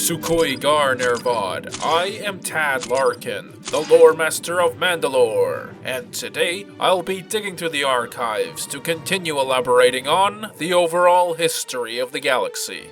Sukhoi Gar Nervad. I am Tad Larkin, the lore master of Manda-LORE, and today I'll be digging through the archives to continue elaborating on the overall history of the galaxy.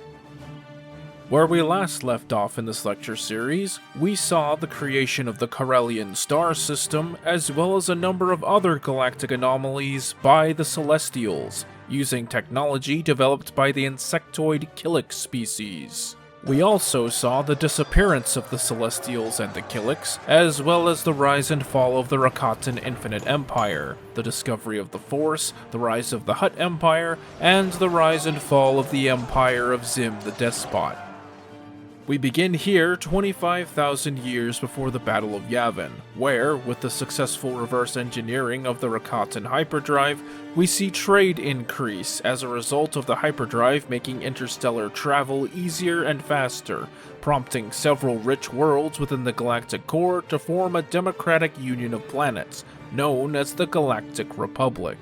Where we last left off in this lecture series, we saw the creation of the Corellian star system as well as a number of other galactic anomalies by the Celestials, using technology developed by the insectoid Killik species. We also saw the disappearance of the Celestials and the Killiks, as well as the rise and fall of the Rakatan Infinite Empire, the discovery of the Force, the rise of the Hutt Empire, and the rise and fall of the Empire of Zim the Despot. We begin here 25,000 years before the Battle of Yavin, where, with the successful reverse engineering of the Rakatan hyperdrive, we see trade increase as a result of the hyperdrive making interstellar travel easier and faster, prompting several rich worlds within the galactic core to form a democratic union of planets, known as the Galactic Republic.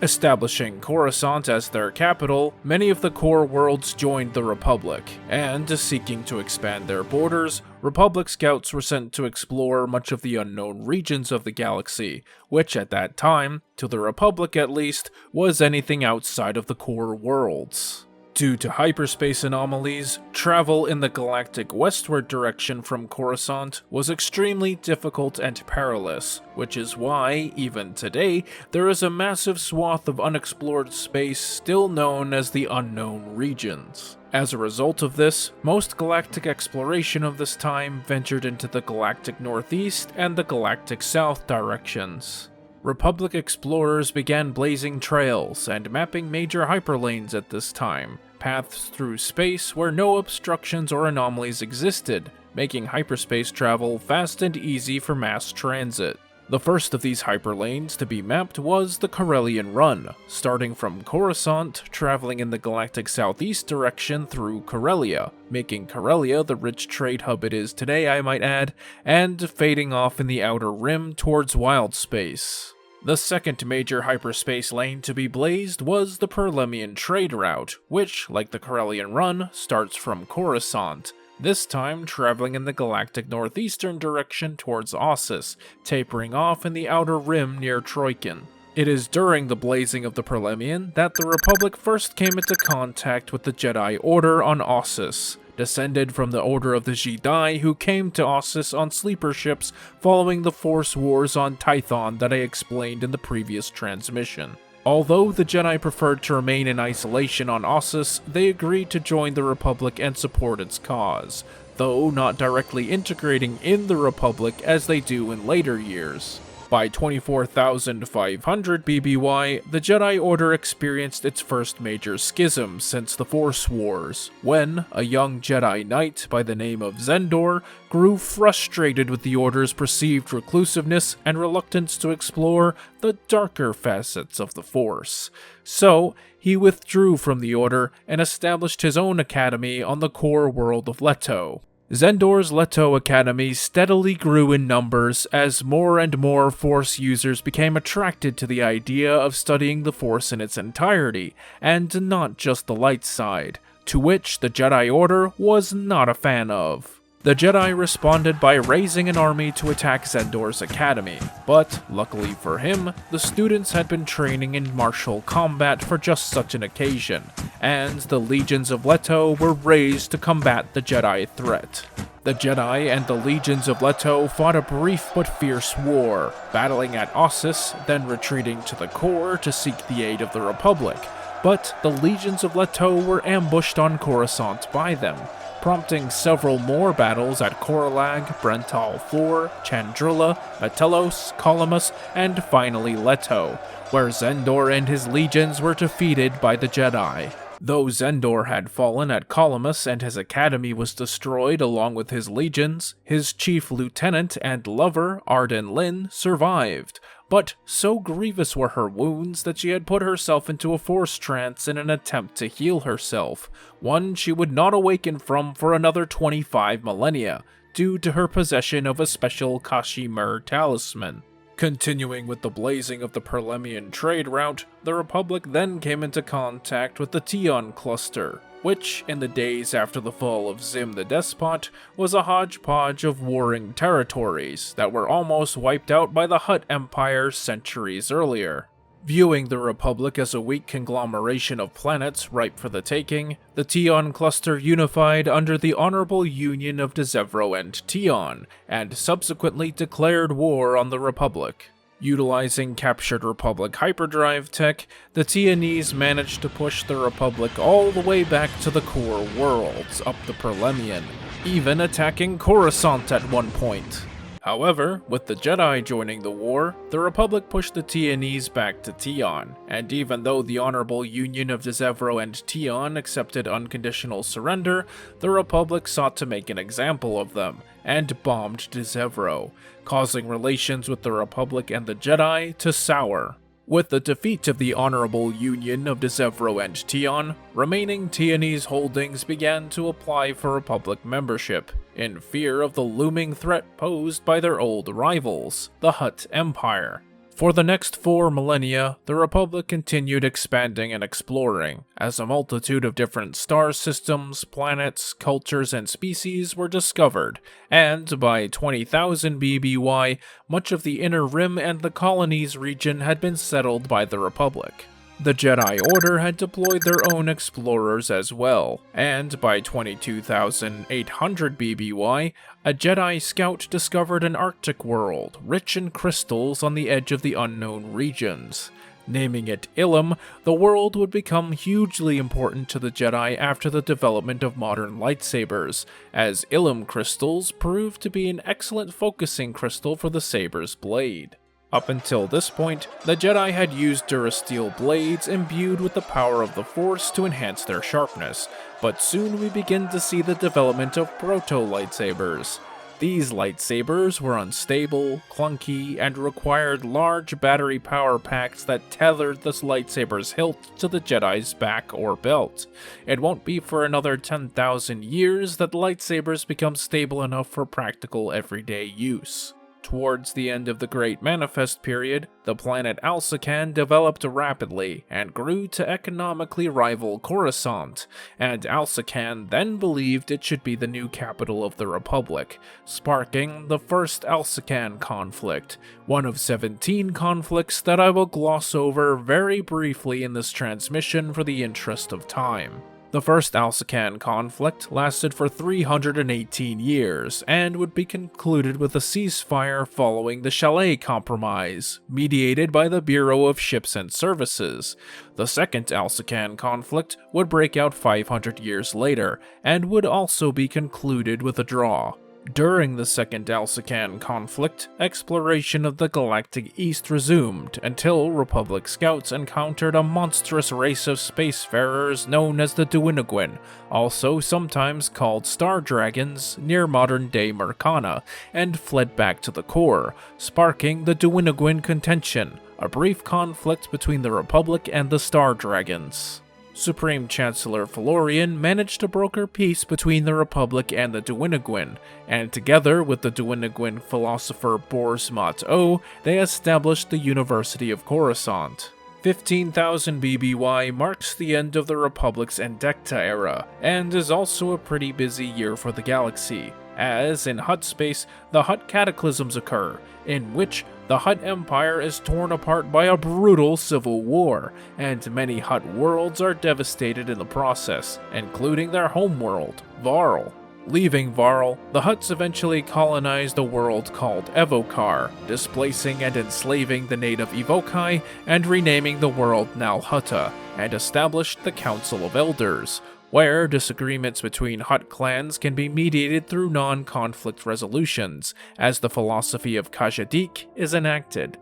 Establishing Coruscant as their capital, many of the core worlds joined the Republic, and, seeking to expand their borders, Republic scouts were sent to explore much of the unknown regions of the galaxy, which at that time, to the Republic at least, was anything outside of the core worlds. Due to hyperspace anomalies, travel in the galactic westward direction from Coruscant was extremely difficult and perilous, which is why, even today, there is a massive swath of unexplored space still known as the Unknown Regions. As a result of this, most galactic exploration of this time ventured into the galactic northeast and the galactic south directions. Republic explorers began blazing trails and mapping major hyperlanes at this time, paths through space where no obstructions or anomalies existed, making hyperspace travel fast and easy for mass transit. The first of these hyperlanes to be mapped was the Corellian Run, starting from Coruscant, traveling in the galactic southeast direction through Corellia, making Corellia the rich trade hub it is today, I might add, and fading off in the outer rim towards wild space. The second major hyperspace lane to be blazed was the Perlemian trade route, which, like the Corellian Run, starts from Coruscant, this time traveling in the galactic northeastern direction towards Ossus, tapering off in the outer rim near Troikan. It is during the blazing of the Perlemian that the Republic first came into contact with the Jedi Order on Ossus, descended from the Order of the Jedi who came to Ossus on sleeper ships following the Force Wars on Tython that I explained in the previous transmission. Although the Jedi preferred to remain in isolation on Ossus, they agreed to join the Republic and support its cause, though not directly integrating in the Republic as they do in later years. By 24,500 BBY, the Jedi Order experienced its first major schism since the Force Wars, when a young Jedi Knight by the name of Zendor grew frustrated with the Order's perceived reclusiveness and reluctance to explore the darker facets of the Force. So, he withdrew from the Order and established his own academy on the core world of Leto. Zendor's Leto Academy steadily grew in numbers as more and more Force users became attracted to the idea of studying the Force in its entirety, and not just the light side, to which the Jedi Order was not a fan of. The Jedi responded by raising an army to attack Zendor's academy, but, luckily for him, the students had been training in martial combat for just such an occasion, and the legions of Leto were raised to combat the Jedi threat. The Jedi and the legions of Leto fought a brief but fierce war, battling at Ossus, then retreating to the core to seek the aid of the Republic, but the legions of Leto were ambushed on Coruscant by them, prompting several more battles at Coralag, Brental IV, Chandrila, Metelos, Columbus, and finally Leto, where Zendor and his legions were defeated by the Jedi. Though Zendor had fallen at Columbus and his academy was destroyed along with his legions, his chief lieutenant and lover, Arden Lyn, survived, but so grievous were her wounds that she had put herself into a force trance in an attempt to heal herself, one she would not awaken from for another 25 millennia, due to her possession of a special Kashimir talisman. Continuing with the blazing of the Perlemian trade route, the Republic then came into contact with the Tion cluster, which, in the days after the fall of Zim the Despot, was a hodgepodge of warring territories that were almost wiped out by the Hutt Empire centuries earlier. Viewing the Republic as a weak conglomeration of planets ripe for the taking, the Tion cluster unified under the Honorable Union of Dzevro and Tion, and subsequently declared war on the Republic. Utilizing captured Republic hyperdrive tech, the Tionese managed to push the Republic all the way back to the core worlds up the Perlemian, even attacking Coruscant at one point. However, with the Jedi joining the war, the Republic pushed the Tionese back to Tion, and even though the Honorable Union of Dzevro and Tion accepted unconditional surrender, the Republic sought to make an example of them, and bombed Dzevro, causing relations with the Republic and the Jedi to sour. With the defeat of the Honorable Union of Dzevro and Tion, remaining Tionese holdings began to apply for Republic membership, in fear of the looming threat posed by their old rivals, the Hutt Empire. For the next 4 millennia, the Republic continued expanding and exploring, as a multitude of different star systems, planets, cultures, and species were discovered, and by 20,000 BBY, much of the Inner Rim and the Colonies region had been settled by the Republic. The Jedi Order had deployed their own explorers as well, and by 22,800 BBY, a Jedi scout discovered an Arctic world rich in crystals on the edge of the unknown regions. Naming it Ilum, the world would become hugely important to the Jedi after the development of modern lightsabers, as Ilum crystals proved to be an excellent focusing crystal for the saber's blade. Up until this point, the Jedi had used Durasteel blades imbued with the power of the Force to enhance their sharpness, but soon we begin to see the development of proto-lightsabers. These lightsabers were unstable, clunky, and required large battery power packs that tethered the lightsaber's hilt to the Jedi's back or belt. It won't be for another 10,000 years that lightsabers become stable enough for practical everyday use. Towards the end of the Great Manifest period, the planet Alsakan developed rapidly and grew to economically rival Coruscant, and Alsakan then believed it should be the new capital of the Republic, sparking the First Alsakan conflict, one of 17 conflicts that I will gloss over very briefly in this transmission for the interest of time. The First Alsakan conflict lasted for 318 years, and would be concluded with a ceasefire following the Chalet Compromise, mediated by the Bureau of Ships and Services. The Second Alsakan conflict would break out 500 years later, and would also be concluded with a draw. During the Second Alsakan conflict, exploration of the Galactic East resumed until Republic scouts encountered a monstrous race of spacefarers known as the Duinagwin, also sometimes called Star Dragons, near modern-day Mercana, and fled back to the core, sparking the Duinagwin contention, a brief conflict between the Republic and the Star Dragons. Supreme Chancellor Felorian managed to broker peace between the Republic and the Duinagwin, and together with the Duinagwin philosopher Borsmat O, they established the University of Coruscant. 15,000 BBY marks the end of the Republic's Endecta era, and is also a pretty busy year for the galaxy, as in Hutt space, the Hutt Cataclysms occur, in which the Hutt Empire is torn apart by a brutal civil war, and many Hutt worlds are devastated in the process, including their homeworld, Varl. Leaving Varl, the Hutts eventually colonized a world called Evokar, displacing and enslaving the native Evokai and renaming the world Nal-Hutta, and established the Council of Elders, where disagreements between Hutt clans can be mediated through non-conflict resolutions, as the philosophy of Kajadik is enacted.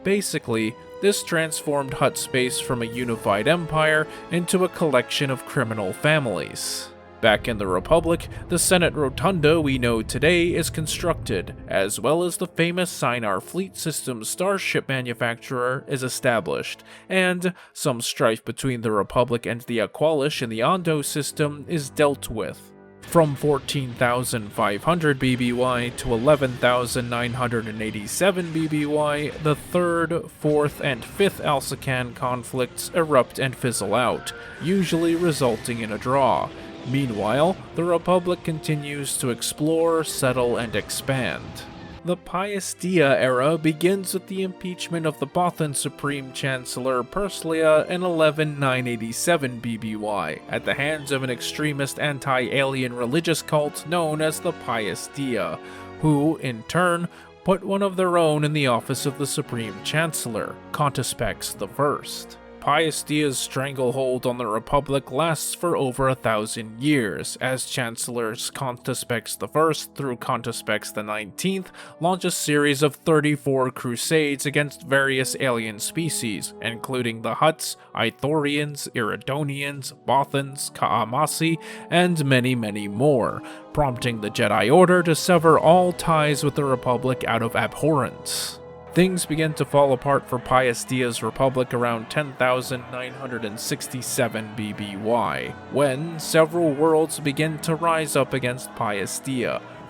Basically, this transformed Hutt space from a unified empire into a collection of criminal families. Back in the Republic, the Senate Rotunda we know today is constructed, as well as the famous Sinar Fleet Systems starship manufacturer is established, and some strife between the Republic and the Aqualish in the Ondo system is dealt with. From 14,500 BBY to 11,987 BBY, the 3rd, 4th, and 5th Alsakan conflicts erupt and fizzle out, usually resulting in a draw. Meanwhile, the Republic continues to explore, settle, and expand. The Pius era begins with the impeachment of the Bothan Supreme Chancellor Perslia in 11,987 BBY at the hands of an extremist anti-alien religious cult known as the Pius, who, in turn, put one of their own in the office of the Supreme Chancellor, Contespex I. Pius' stranglehold on the Republic lasts for over 1,000 years, as Chancellors Contespex I through Contespex XIX launch a series of 34 crusades against various alien species, including the Hutts, Ithorians, Iridonians, Bothans, Ka'amasi, and many more, prompting the Jedi Order to sever all ties with the Republic out of abhorrence. Things begin to fall apart for Pius' Republic around 10,967 BBY, when several worlds begin to rise up against Pius,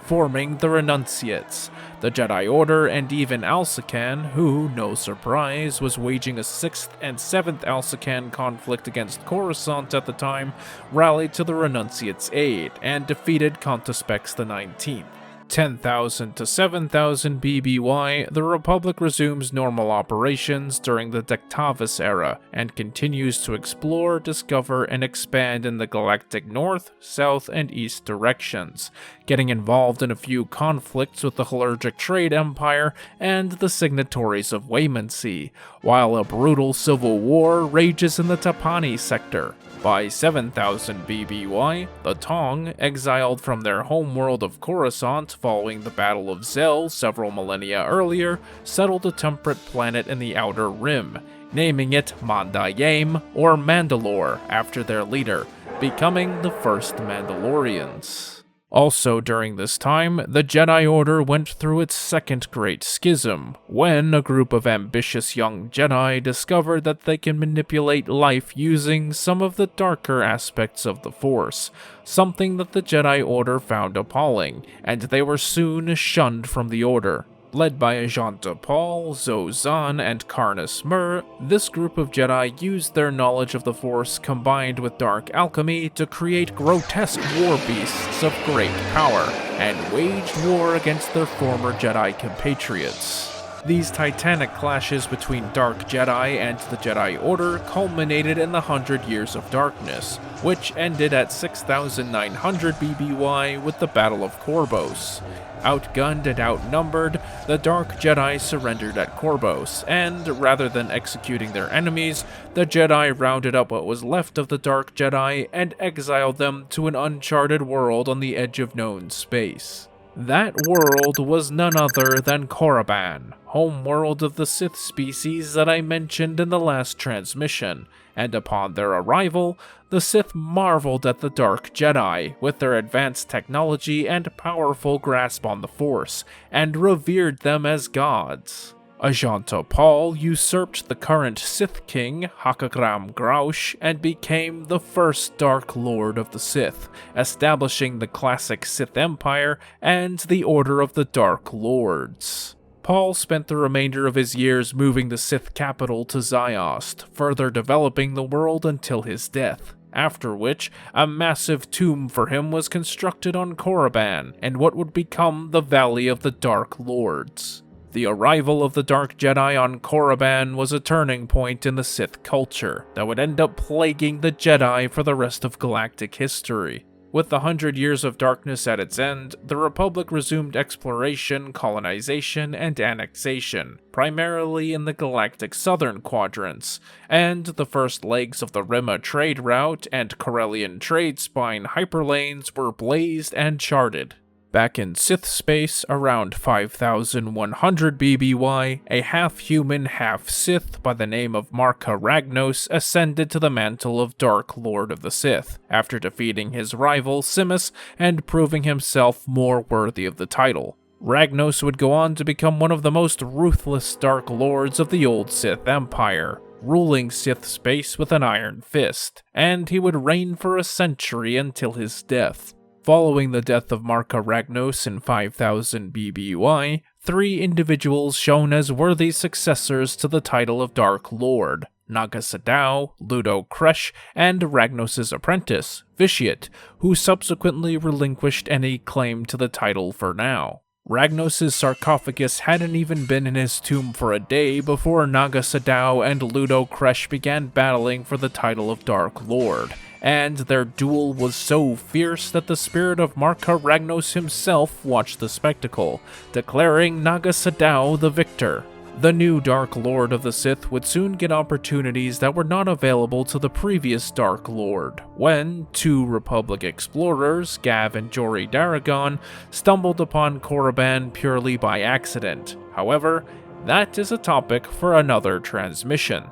forming the Renunciates, the Jedi Order, and even Alsakan, who, no surprise, was waging a 6th and 7th Alsakan conflict against Coruscant at the time, rallied to the Renunciates' aid and defeated Contespex XIX. 10,000 to 7,000 BBY, the Republic resumes normal operations during the Dectavis era, and continues to explore, discover, and expand in the galactic north, south, and east directions, getting involved in a few conflicts with the Halergic Trade Empire and the signatories of Waymancy, while a brutal civil war rages in the Tapani sector. By 7,000 BBY, the Tong, exiled from their homeworld of Coruscant following the Battle of Zell several millennia earlier, settled a temperate planet in the Outer Rim, naming it Manda-LORE, or Manda-LORE, after their leader, becoming the first Mandalorians. Also during this time, the Jedi Order went through its second great schism, when a group of ambitious young Jedi discovered that they can manipulate life using some of the darker aspects of the Force, something that the Jedi Order found appalling, and they were soon shunned from the Order. Led by Ajanta Pall, Zozan, and Karnus Mur, this group of Jedi used their knowledge of the Force combined with dark alchemy to create grotesque war beasts of great power, and waged war against their former Jedi compatriots. These titanic clashes between Dark Jedi and the Jedi Order culminated in the 100 Years of Darkness, which ended at 6,900 BBY with the Battle of Korbos. Outgunned and outnumbered, the Dark Jedi surrendered at Korbos, and rather than executing their enemies, the Jedi rounded up what was left of the Dark Jedi and exiled them to an uncharted world on the edge of known space. That world was none other than Korriban, homeworld of the Sith species that I mentioned in the last transmission, and upon their arrival, the Sith marveled at the Dark Jedi with their advanced technology and powerful grasp on the Force, and revered them as gods. Ajanta Pall usurped the current Sith King, Hakagram Graush, and became the first Dark Lord of the Sith, establishing the classic Sith Empire and the Order of the Dark Lords. Pall spent the remainder of his years moving the Sith capital to Ziost, further developing the world until his death, after which a massive tomb for him was constructed on Korriban in what would become the Valley of the Dark Lords. The arrival of the Dark Jedi on Korriban was a turning point in the Sith culture that would end up plaguing the Jedi for the rest of galactic history. With the 100 Years of Darkness at its end, the Republic resumed exploration, colonization, and annexation, primarily in the galactic southern quadrants, and the first legs of the Rima trade route and Corellian trade spine hyperlanes were blazed and charted. Back in Sith space, around 5,100 BBY, a half-human, half-Sith by the name of Marka Ragnos ascended to the mantle of Dark Lord of the Sith, after defeating his rival Simus and proving himself more worthy of the title. Ragnos would go on to become one of the most ruthless Dark Lords of the old Sith Empire, ruling Sith space with an iron fist, and he would reign for a century until his death. Following the death of Marka Ragnos in 5000 BBY, 3 individuals shown as worthy successors to the title of Dark Lord: Naga Sadow, Ludo Kresh, and Ragnos' apprentice, Vitiate, who subsequently relinquished any claim to the title for now. Ragnos' sarcophagus hadn't even been in his tomb for a day before Naga Sadow and Ludo Kresh began battling for the title of Dark Lord, and their duel was so fierce that the spirit of Marka Ragnos himself watched the spectacle, declaring Naga Sadow the victor. The new Dark Lord of the Sith would soon get opportunities that were not available to the previous Dark Lord, when 2 Republic explorers, Gav and Jory Daragon, stumbled upon Korriban purely by accident. However, that is a topic for another transmission.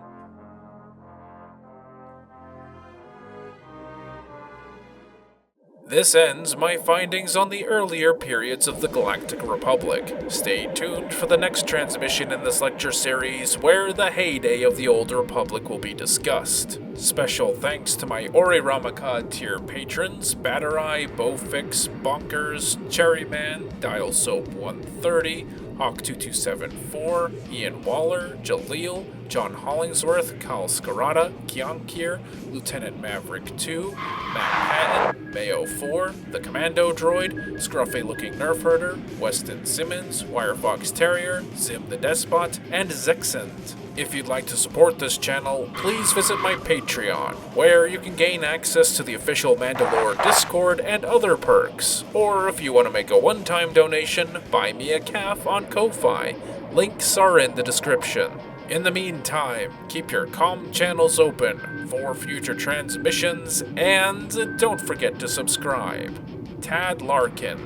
This ends my findings on the earlier periods of the Galactic Republic. Stay tuned for the next transmission in this lecture series, where the heyday of the Old Republic will be discussed. Special thanks to my Ori Ramaka tier patrons: Batterai, Bowfix, Bonkers, Cherryman, Dial Soap 130, Hawk2274, Ian Waller, Jaleel, John Hollingsworth, Kyle Scarata, Kionkir, Lieutenant Maverick 2, Matt Patton, Mayo 4, The Commando Droid, Scruffy-looking Nerf Herder, Weston Simmons, Wirefox Terrier, Zim the Despot, and Zexant. If you'd like to support this channel, please visit my Patreon, where you can gain access to the official Manda-LORE Discord and other perks. Or if you want to make a one-time donation, buy me a calf on Ko-Fi. Links are in the description. In the meantime, keep your comm channels open for future transmissions, and don't forget to subscribe. Tad Larkin,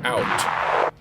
out.